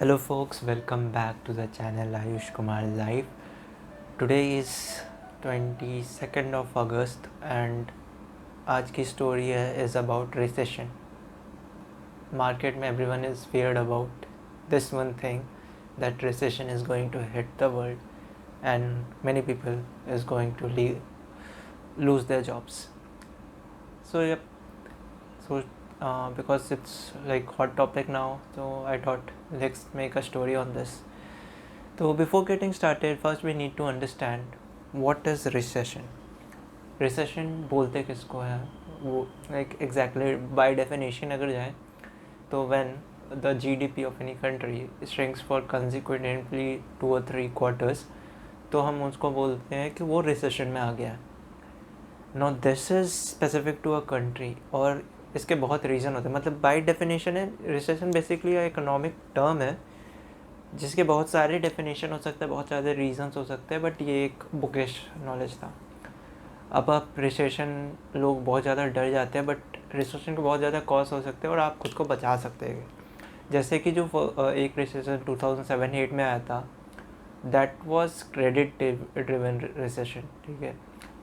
Hello folks, welcome back to the channel Ayush Kumar Live. Today is 22nd of August and आज की story is about recession. Market में everyone is feared about this one thing, that recession is going to hit the world and many people is going to lose their jobs. So yep, because it's like hot topic now, so I thought let's make a story on this. So before getting started, first we need to understand what is recession. Recession बोलते किसको है, वो like exactly by definition अगर जाए तो when the GDP of any country shrinks for consecutively 2 or 3 quarters, तो हम उसको बोलते हैं कि वो recession में आ गया है. Now this is specific to a country और इसके बहुत रीज़न होते हैं. मतलब बाई डेफिनेशन है रिसेशन बेसिकली इकोनॉमिक टर्म है जिसके बहुत सारे डेफिनेशन हो सकते हैं, बहुत सारे रीजंस हो सकते हैं, बट ये एक बुकिश नॉलेज था. अब आप रिसेशन लोग बहुत ज़्यादा डर जाते हैं, बट रिसेशन के बहुत ज़्यादा कॉज हो सकते हैं और आप खुद को बचा सकते हैं. जैसे कि जो एक रिसेशन 2007-8 में आया था, that was credit driven recession. ठीक है,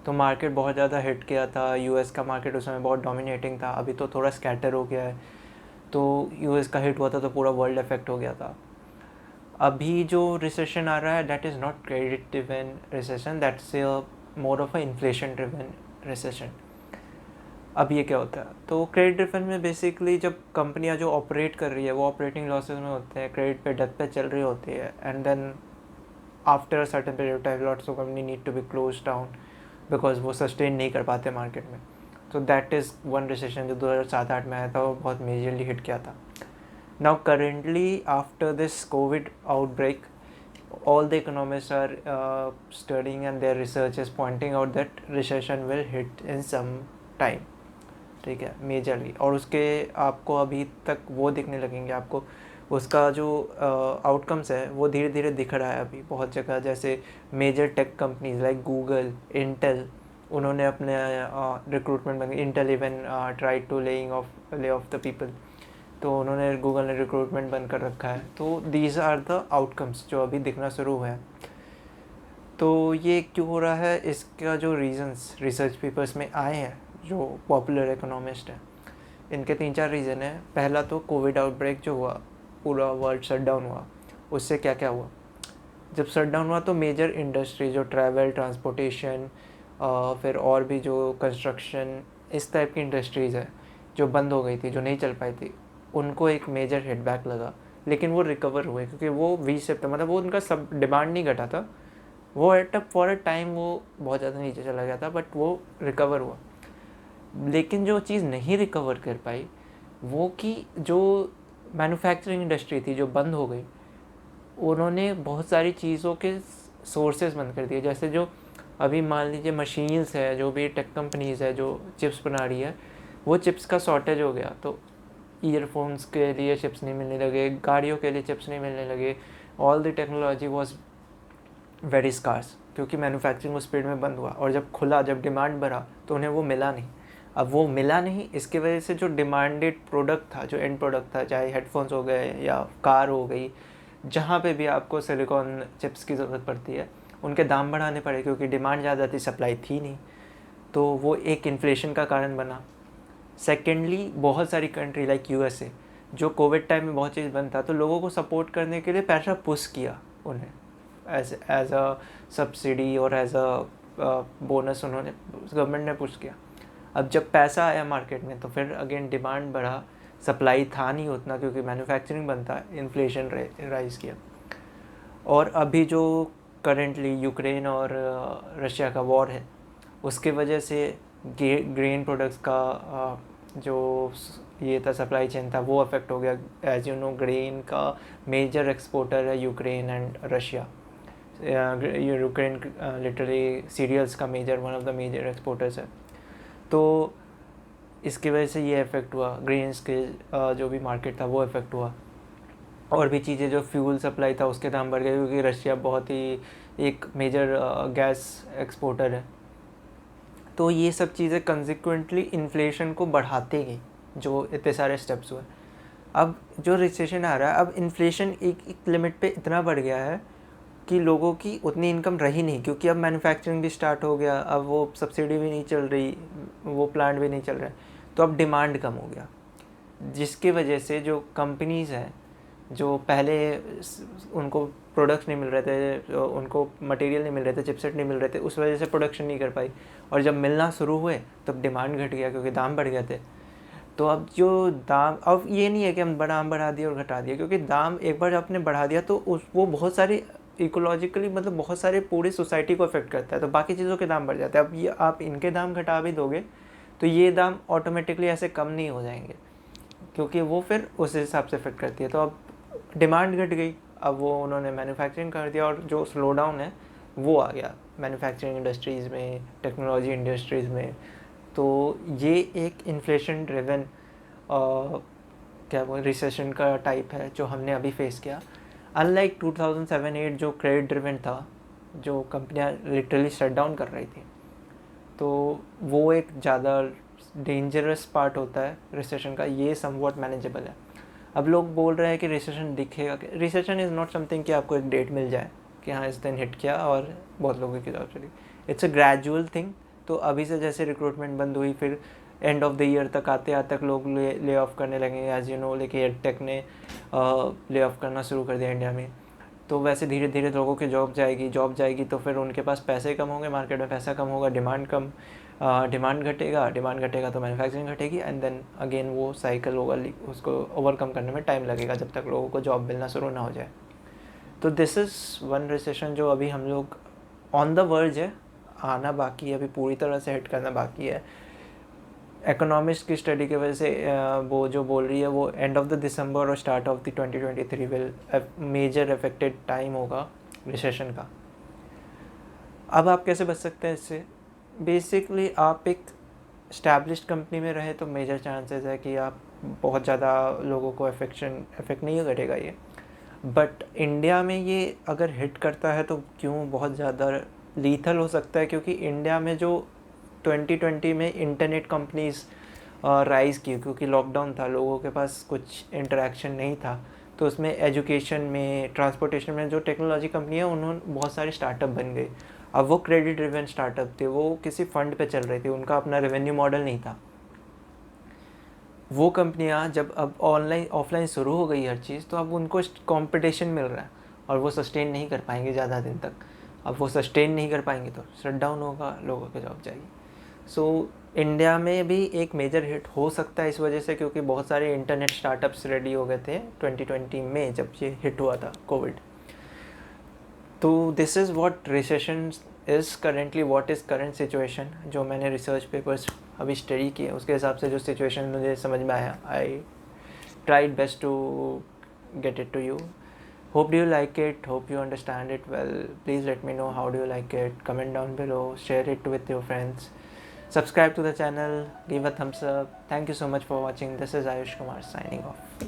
तो मार्केट बहुत ज़्यादा हिट किया था. यूएस का मार्केट उस समय बहुत डोमिनेटिंग था, अभी तो थोड़ा स्कैटर हो गया है. तो यूएस का हिट हुआ था तो पूरा वर्ल्ड इफेक्ट हो गया था. अभी जो रिसेशन आ रहा है that is not credit driven recession, that's more of a inflation driven recession. अब ये क्या होता है, तो क्रेडिट ड्रिवन में बेसिकली जब कंपनियां जो ऑपरेट कर रही है वो ऑपरेटिंग लॉसेस में होते हैं, क्रेडिट पे डेट पे चल रही होती है, and then after a certain period of time lots of company need to be close down because वो सस्टेन नहीं कर पाते मार्केट में. तो दैट इज़ वन रिसेशन जो 2007-8 में आया था, वो बहुत मेजरली हिट किया था. Now currently after this COVID outbreak, all the economists are studying and their research is pointing out that recession will hit in some time. ठीक है, मेजरली. और उसके आपको अभी तक वो दिखने लगेंगे, आपको उसका जो आउटकम्स है वो धीरे धीरे दिख रहा है अभी बहुत जगह. जैसे major tech companies like Google, Intel, उन्होंने अपने रिक्रूटमेंट बंद. Intel even try to lay off the people, तो उन्होंने गूगल ने रिक्रूटमेंट बंद कर रखा है. तो दीज आर द आउटकम्स जो अभी दिखना शुरू हुए हैं. तो ये क्यों हो रहा है, इसका जो रीजंस रिसर्च पेपर्स में आए हैं जो पॉपुलर इकोनॉमिस्ट हैं, इनके 3-4 रीज़न है. पहला तो कोविड आउटब्रेक जो हुआ, पूरा वर्ल्ड शट डाउन हुआ. उससे क्या क्या हुआ, जब शट डाउन हुआ तो मेजर इंडस्ट्री जो ट्रैवल, ट्रांसपोर्टेशन, फिर और भी जो कंस्ट्रक्शन, इस टाइप की इंडस्ट्रीज़ है जो बंद हो गई थी, जो नहीं चल पाई थी, उनको एक मेजर हिटबैक लगा. लेकिन वो रिकवर हुए क्योंकि वो वी शेप था. मतलब वो उनका सब डिमांड नहीं घटा था, वो फॉर अ टाइम वो बहुत ज़्यादा नीचे चला गया था, बट वो रिकवर हुआ. लेकिन जो चीज़ नहीं रिकवर कर पाई वो कि जो मैन्युफैक्चरिंग इंडस्ट्री थी जो बंद हो गई, उन्होंने बहुत सारी चीज़ों के सोर्सेज बंद कर दिए. जैसे जो अभी मान लीजिए मशीन्स है, जो भी टेक कंपनीज़ है जो चिप्स बना रही है, वो चिप्स का शॉर्टेज हो गया. तो ईयरफोन्स के लिए चिप्स नहीं मिलने लगे, गाड़ियों के लिए चिप्स नहीं मिलने लगे. All the technology was very scarce क्योंकि मैन्युफैक्चरिंग उस स्पीड में बंद हुआ. और जब खुला, जब डिमांड बढ़ा तो उन्हें वो मिला नहीं. अब वो मिला नहीं, इसकी वजह से जो डिमांडेड प्रोडक्ट था, जो एंड प्रोडक्ट था, चाहे हेडफोन्स हो गए या कार हो गई, जहाँ पे भी आपको सिलिकॉन चिप्स की ज़रूरत पड़ती है, उनके दाम बढ़ाने पड़े क्योंकि डिमांड ज़्यादा थी, सप्लाई थी नहीं. तो वो एक इन्फ्लेशन का कारण बना. सेकेंडली, बहुत सारी कंट्री लाइक यूएसए, जो कोविड टाइम में बहुत चीज़ बंद था, तो लोगों को सपोर्ट करने के लिए पैसा पुश किया उन्हें एज अ सब्सिडी और एज अ बोनस, उन्होंने गवर्नमेंट ने पुश किया. अब जब पैसा आया मार्केट में तो फिर अगेन डिमांड बढ़ा, सप्लाई था नहीं उतना क्योंकि मैन्युफैक्चरिंग बंद था, इन्फ्लेशन राइज किया. और अभी जो करेंटली यूक्रेन और रशिया का वॉर है, उसके वजह से ग्रेन प्रोडक्ट्स का जो ये था सप्लाई चेन था, वो अफेक्ट हो गया. एज यू नो, ग्रेन का मेजर एक्सपोर्टर है Ukraine and Russia. Ukraine literally cereals का major, one of the major exporters है. तो इसकी वजह से ये इफ़ेक्ट हुआ, ग्रेन्स के जो भी मार्केट था वो इफ़ेक्ट हुआ. और भी चीज़ें, जो फ्यूल सप्लाई था उसके दाम बढ़ गए क्योंकि रशिया बहुत ही एक मेजर गैस एक्सपोर्टर है. तो ये सब चीज़ें कंसिक्वेंटली इन्फ्लेशन को बढ़ाते गई, जो इतने सारे स्टेप्स हुए. अब जो रिसेशन आ रहा है, अब इन्फ्लेशन एक लिमिट पे इतना बढ़ गया है कि लोगों की उतनी इनकम रही नहीं, क्योंकि अब मैन्युफैक्चरिंग भी स्टार्ट हो गया, अब वो सब्सिडी भी नहीं चल रही, वो प्लांट भी नहीं चल रहा है, तो अब डिमांड कम हो गया, जिसकी वजह से जो कंपनीज़ हैं जो पहले उनको प्रोडक्ट्स नहीं मिल रहे थे, उनको मटेरियल नहीं मिल रहे थे, चिपसेट नहीं मिल रहे थे, उस वजह से प्रोडक्शन नहीं कर पाई, और जब मिलना शुरू हुए तब डिमांड घट गया क्योंकि दाम बढ़ गए थे। तो अब जो दाम, अब ये नहीं है कि हम दाम बढ़ा दिए और घटा दिए, क्योंकि दाम एक बार आपने बढ़ा दिया तो वो बहुत सारी इकोलॉजिकली मतलब बहुत सारे पूरी सोसाइटी को अफेक्ट करता है, तो बाकी चीज़ों के दाम बढ़ जाते हैं। अब ये आप इनके दाम घटा भी दोगे तो ये दाम ऑटोमेटिकली ऐसे कम नहीं हो जाएंगे, क्योंकि वो फिर उस हिसाब से इफेक्ट करती है। तो अब डिमांड घट गई, अब वो उन्होंने मैन्युफैक्चरिंग कर दिया, और जो स्लो डाउन है वो आ गया मैन्युफैक्चरिंग इंडस्ट्रीज़ में, टेक्नोलॉजी इंडस्ट्रीज़ में। तो ये एक इन्फ्लेशन ड्रिवन क्या वो रिसेशन का टाइप है जो हमने अभी फेस किया। अनलाइक 2007-8 जो क्रेडिट ड्रिवन था, जो कंपनियां लिटरली शट डाउन कर रही थी, तो वो एक ज़्यादा डेंजरस पार्ट होता है रिसेशन का। ये समवॉट मैनेजेबल है। अब लोग बोल रहे हैं कि रिसेशन दिखेगा, रिसेशन इज़ नॉट समथिंग कि आपको एक डेट मिल जाए कि हाँ इस दिन हिट किया और बहुत लोगों की जॉब चली। It's a gradual thing. तो अभी से जैसे रिक्रूटमेंट बंद हुई, फिर एंड ऑफ द ईयर तक आते तक लोग ले ऑफ करने लगेंगे, एज यू नो, लेकिन एडटेक ने ले ऑफ करना शुरू कर दिया इंडिया में। तो वैसे धीरे धीरे लोगों की जॉब जाएगी तो फिर उनके पास पैसे कम होंगे, मार्केट में पैसा कम होगा, डिमांड घटेगा तो मैन्युफैक्चरिंग घटेगी, एंड देन अगेन वो साइकिल होगा, उसको ओवरकम करने में टाइम लगेगा जब तक लोगों को जॉब मिलना शुरू ना हो जाए। तो दिस इज़ वन रिसेशन जो अभी हम लोग ऑन द वर्ज है, आना बाकी है, अभी पूरी तरह से हिट करना बाकी है। इकोनॉमिस्ट की स्टडी की वजह से वो जो बोल रही है वो एंड ऑफ द दिसंबर और start of the 2023 will measure affected time होगा रिसेशन का। अब आप कैसे बच सकते हैं इससे? बेसिकली आप एक इस्टेब्लिश्ड कंपनी में रहे तो मेजर चांसेस है कि आप बहुत ज़्यादा लोगों को इफेक्ट नहीं करेगा ये। बट इंडिया में ये अगर हिट करता है तो क्यों बहुत ज़्यादा लीथल हो सकता है, क्योंकि इंडिया में जो 2020 में इंटरनेट कंपनीज़ राइज़ की, क्योंकि लॉकडाउन था, लोगों के पास कुछ इंटरेक्शन नहीं था, तो उसमें एजुकेशन में, ट्रांसपोर्टेशन में जो टेक्नोलॉजी कंपनी है उन्होंने बहुत सारे स्टार्टअप बन गए। अब वो क्रेडिट ड्रिवन स्टार्टअप थे, वो किसी फंड पे चल रहे थे, उनका अपना रेवेन्यू मॉडल नहीं था। वो कंपनियां जब अब ऑनलाइन ऑफलाइन शुरू हो गई हर चीज़, तो अब उनको कंपटीशन मिल रहा है और वो सस्टेन नहीं कर पाएंगे ज़्यादा दिन तक। अब वो सस्टेन नहीं कर पाएंगे तो शट डाउन होगा, लोगों की जॉब जाएगी। सो इंडिया में भी एक मेजर हिट हो सकता है इस वजह से, क्योंकि बहुत सारे इंटरनेट स्टार्टअप्स रेडी हो गए थे 2020 में जब ये हिट हुआ था कोविड। तो this is what recession is currently, what is current situation. जो मैंने रिसर्च पेपर्स अभी स्टडी किए उसके हिसाब से जो सिचुएशन मुझे समझ में आया, I tried best to get it to you. Hope do you like it, hope you understand it well. Please let me know how do you like it, comment down below, share it with your friends, subscribe to the channel, give a thumbs up. Thank you so much for watching. This is Ayush Kumar signing off.